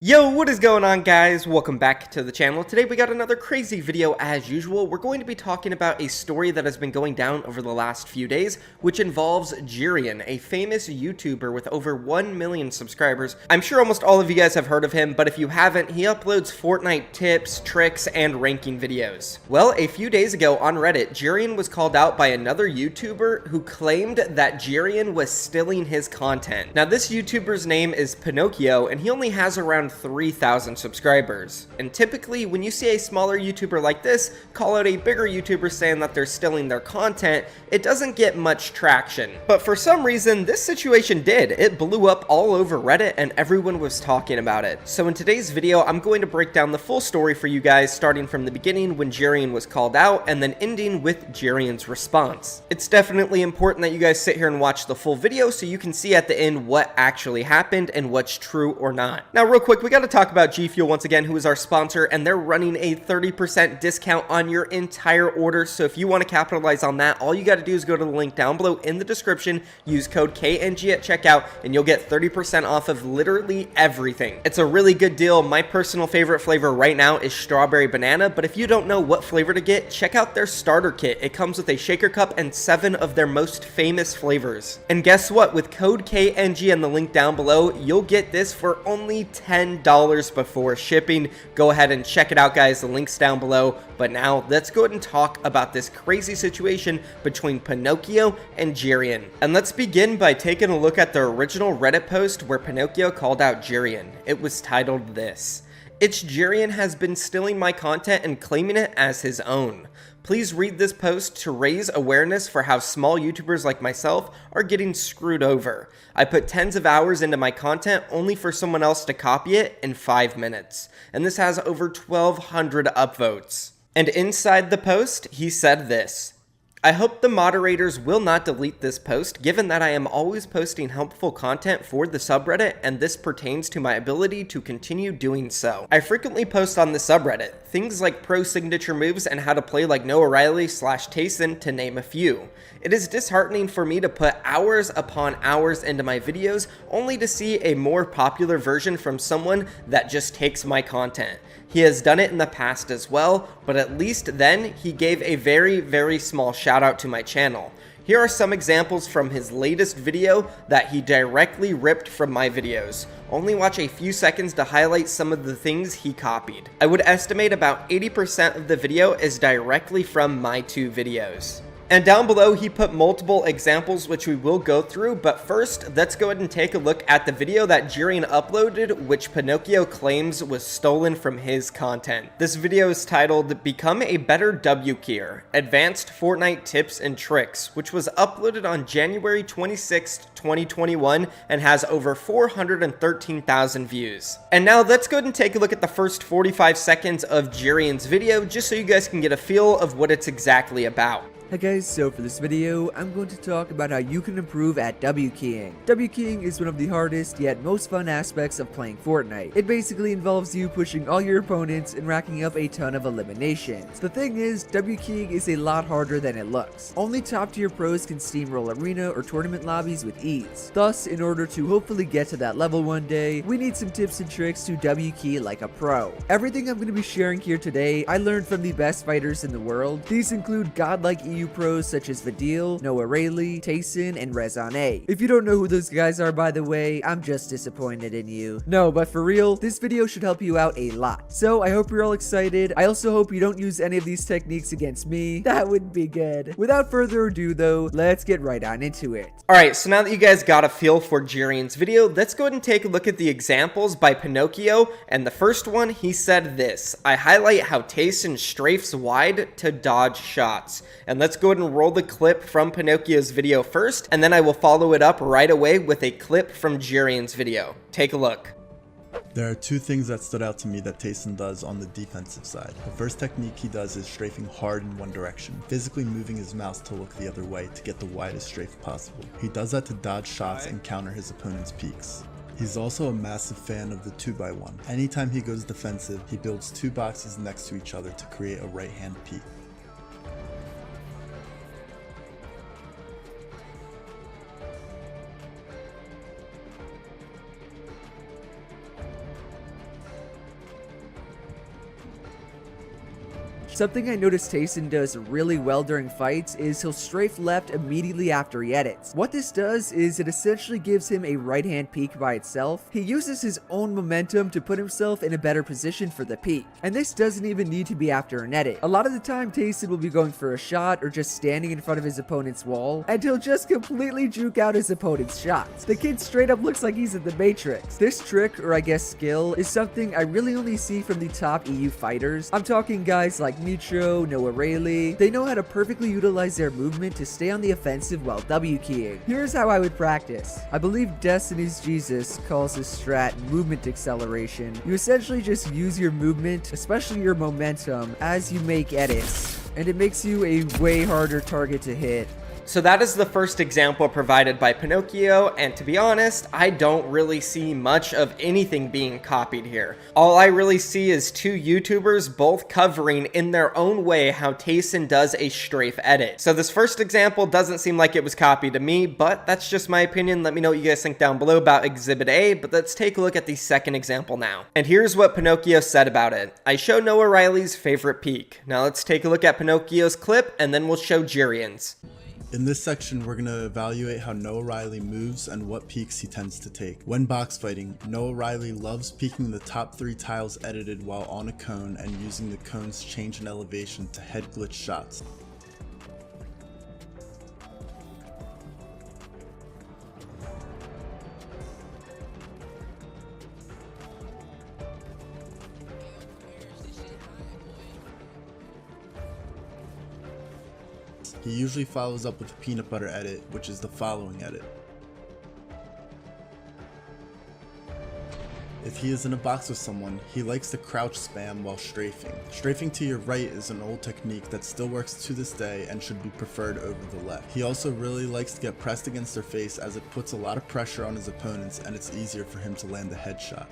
Yo, what is going on, guys? Welcome back to the channel. Today we got another crazy video as usual. We're going to be talking about a story that has been going down over the last few days, which involves ItsJerian, a famous YouTuber with over 1 million subscribers. I'm sure almost all of you guys have heard of him, but if you haven't, he uploads Fortnite tips, tricks, and ranking videos. Well, a few days ago on Reddit, ItsJerian was called out by another YouTuber who claimed that ItsJerian was stealing his content. Now, this YouTuber's name is Pinocchio, and he only has around 3,000 subscribers. And typically, when you see a smaller YouTuber like this call out a bigger YouTuber saying that they're stealing their content, it doesn't get much traction. But for some reason, this situation did. It blew up all over Reddit and everyone was talking about it. So in today's video, I'm going to break down the full story for you guys, starting from the beginning when ItsJerian was called out and then ending with ItsJerian's response. It's definitely important that you guys sit here and watch the full video so you can see at the end what actually happened and what's true or not. Now, real quick, we got to talk about G Fuel once again, who is our sponsor, and they're running a 30% discount on your entire order. So if you want to capitalize on that, all you got to do is go to the link down below in the description, use code KNG at checkout, and you'll get 30% off of literally everything. It's a really good deal. My personal favorite flavor right now is strawberry banana, but if you don't know what flavor to get, check out their starter kit. It comes with a shaker cup and 7 of their most famous flavors. And guess what? With code KNG and the link down below, you'll get this for only $10 before shipping. Go ahead and check it out, guys. The link's down below. But now let's go ahead and talk about this crazy situation between Pinocchio and ItsJerian. And let's begin by taking a look at the original Reddit post where Pinocchio called out ItsJerian. It was titled this: ItsJerian has been stealing my content and claiming it as his own. Please read this post to raise awareness for how small YouTubers like myself are getting screwed over. I put tens of hours into my content only for someone else to copy it in 5 minutes. And this has over 1,200 upvotes. And inside the post, he said this: I hope the moderators will not delete this post, given that I am always posting helpful content for the subreddit, and this pertains to my ability to continue doing so. I frequently post on the subreddit, things like pro signature moves and how to play like Noah Riley / Tayson, to name a few. It is disheartening for me to put hours upon hours into my videos, only to see a more popular version from someone that just takes my content. He has done it in the past as well, but at least then he gave a very small shout out to my channel. Here are some examples from his latest video that he directly ripped from my videos. Only watch a few seconds to highlight some of the things he copied. I would estimate about 80% of the video is directly from my 2 videos. And down below, he put multiple examples, which we will go through, but first, let's go ahead and take a look at the video that ItsJerian uploaded, which Pinocchio claims was stolen from his content. This video is titled, Become a Better W-Keyer, Advanced Fortnite Tips and Tricks, which was uploaded on January 26th, 2021, and has over 413,000 views. And now let's go ahead and take a look at the first 45 seconds of ItsJerian's video, just so you guys can get a feel of what it's exactly about. Hi guys, so for this video, I'm going to talk about how you can improve at W-keying. W-keying is one of the hardest yet most fun aspects of playing Fortnite. It basically involves you pushing all your opponents and racking up a ton of eliminations. The thing is, W-keying is a lot harder than it looks. Only top tier pros can steamroll arena or tournament lobbies with ease. Thus, in order to hopefully get to that level one day, we need some tips and tricks to W-key like a pro. Everything I'm going to be sharing here today, I learned from the best fighters in the world. These include godlike EU pros such as Vidil, Noah Riley, Tayson, and Rezane. If you don't know who those guys are, by the way, I'm just disappointed in you. No, but for real, this video should help you out a lot. So I hope you're all excited. I also hope you don't use any of these techniques against me. That would be good. Without further ado though, let's get right on into it. Alright, so now that you guys got a feel for ItsJerian's video, let's go ahead and take a look at the examples by Pinocchio. And the first one, he said this: I highlight how Tayson strafes wide to dodge shots. And let's go ahead and roll the clip from Pinocchio's video first, and then I will follow it up right away with a clip from ItsJerian's video. Take a look. There are 2 things that stood out to me that Tayson does on the defensive side. The first technique he does is strafing hard in one direction, physically moving his mouse to look the other way to get the widest strafe possible. He does that to dodge shots and counter his opponent's peeks. He's also a massive fan of the 2x1. Anytime he goes defensive, he builds 2 boxes next to each other to create a right-hand peek. Something I noticed Tayson does really well during fights is he'll strafe left immediately after he edits. What this does is it essentially gives him a right hand peek by itself. He uses his own momentum to put himself in a better position for the peek, and this doesn't even need to be after an edit. A lot of the time Tayson will be going for a shot or just standing in front of his opponent's wall, and he'll just completely juke out his opponent's shots. The kid straight up looks like he's in the Matrix. This trick, or I guess skill, is something I really only see from the top EU fighters. I'm talking guys like Micho, Noah Rayleigh. They know how to perfectly utilize their movement to stay on the offensive while W keying. Here's how I would practice. I believe Destiny's Jesus calls this strat movement acceleration. You essentially just use your movement, especially your momentum, as you make edits, and it makes you a way harder target to hit. So that is the first example provided by Pinocchio, and to be honest, I don't really see much of anything being copied here. All I really see is two YouTubers both covering in their own way how Tayson does a strafe edit. So this first example doesn't seem like it was copied to me, but that's just my opinion. Let me know what you guys think down below about Exhibit A, but let's take a look at the second example now. And here's what Pinocchio said about it. I show Noah Riley's favorite peak. Now let's take a look at Pinocchio's clip, and then we'll show Jerian's. In this section, we're going to evaluate how Noah Riley moves and what peaks he tends to take. When box fighting, Noah Riley loves peeking the top 3 tiles edited while on a cone and using the cone's change in elevation to head glitch shots. He usually follows up with a peanut butter edit, which is the following edit. If he is in a box with someone, he likes to crouch spam while strafing. Strafing to your right is an old technique that still works to this day and should be preferred over the left. He also really likes to get pressed against their face as it puts a lot of pressure on his opponents and it's easier for him to land a headshot.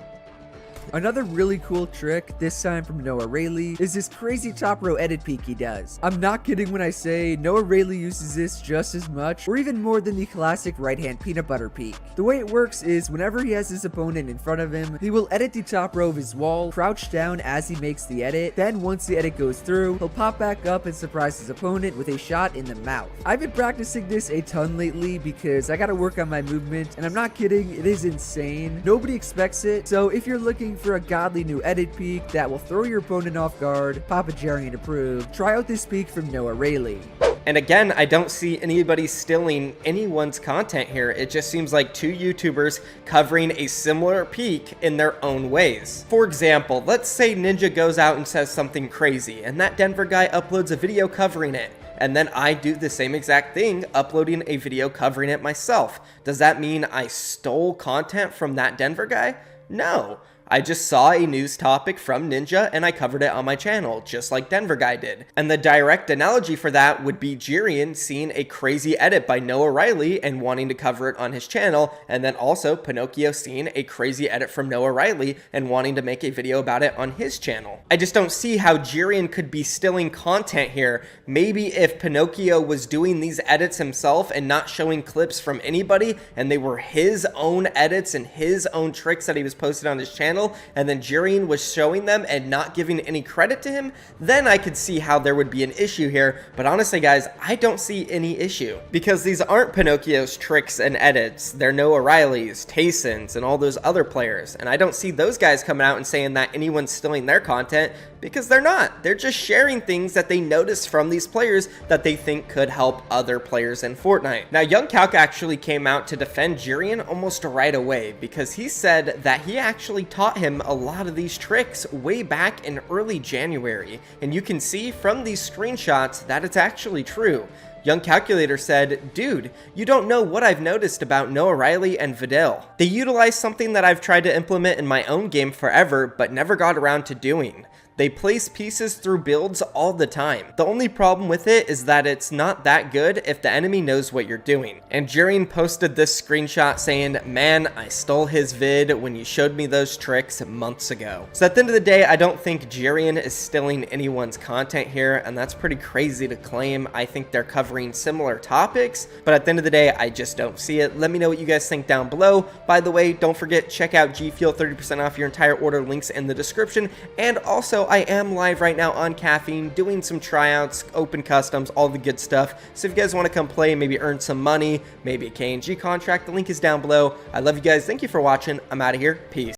Another really cool trick, this time from Noah Rayleigh, is this crazy top row edit peek he does. I'm not kidding when I say Noah Rayleigh uses this just as much or even more than the classic right hand peanut butter peek. The way it works is whenever he has his opponent in front of him, he will edit the top row of his wall, crouch down as he makes the edit, then once the edit goes through, he'll pop back up and surprise his opponent with a shot in the mouth. I've been practicing this a ton lately because I gotta work on my movement, and I'm not kidding, it is insane. Nobody expects it, so if you're looking for a godly new edit peek that will throw your opponent off guard, ItsJerian approved, try out this peek from Noah Rayleigh. And again, I don't see anybody stealing anyone's content here. It just seems like two YouTubers covering a similar peak in their own ways. For example, let's say Ninja goes out and says something crazy, and that Denver guy uploads a video covering it. And then I do the same exact thing, uploading a video covering it myself. Does that mean I stole content from that Denver guy? No. I just saw a news topic from Ninja and I covered it on my channel, just like Denver Guy did. And the direct analogy for that would be Jerian seeing a crazy edit by Noah Riley and wanting to cover it on his channel, and then also Pinocchio seeing a crazy edit from Noah Riley and wanting to make a video about it on his channel. I just don't see how Jerian could be stealing content here. Maybe if Pinocchio was doing these edits himself and not showing clips from anybody, and they were his own edits and his own tricks that he was posting on his channel, and then Jerian was showing them and not giving any credit to him, then I could see how there would be an issue here. But honestly guys, I don't see any issue, because these aren't Pinocchio's tricks and edits. They're Noah Riley's, Tayson's, and all those other players, and I don't see those guys coming out and saying that anyone's stealing their content, because they're not. They're just sharing things that they notice from these players that they think could help other players in Fortnite. Now, Young Calc actually came out to defend Jerian almost right away, because he said that he actually taught him a lot of these tricks way back in early January, and you can see from these screenshots that it's actually true. Young Calculator said, "Dude, you don't know what I've noticed about Noah Riley and Vidal. They utilize something that I've tried to implement in my own game forever, but never got around to doing. They place pieces through builds all the time. The only problem with it is that it's not that good if the enemy knows what you're doing." And Jerian posted this screenshot saying, "Man, I stole his vid when you showed me those tricks months ago." So at the end of the day, I don't think Jerian is stealing anyone's content here, and that's pretty crazy to claim. I think they're covering similar topics, but at the end of the day, I just don't see it. Let me know what you guys think down below. By the way, don't forget, check out G Fuel, 30% off your entire order, links in the description, and also I am live right now on Caffeine, doing some tryouts, open customs, all the good stuff. So if you guys want to come play, maybe earn some money, maybe a KNG contract, the link is down below. I love you guys. Thank you for watching. I'm out of here. Peace.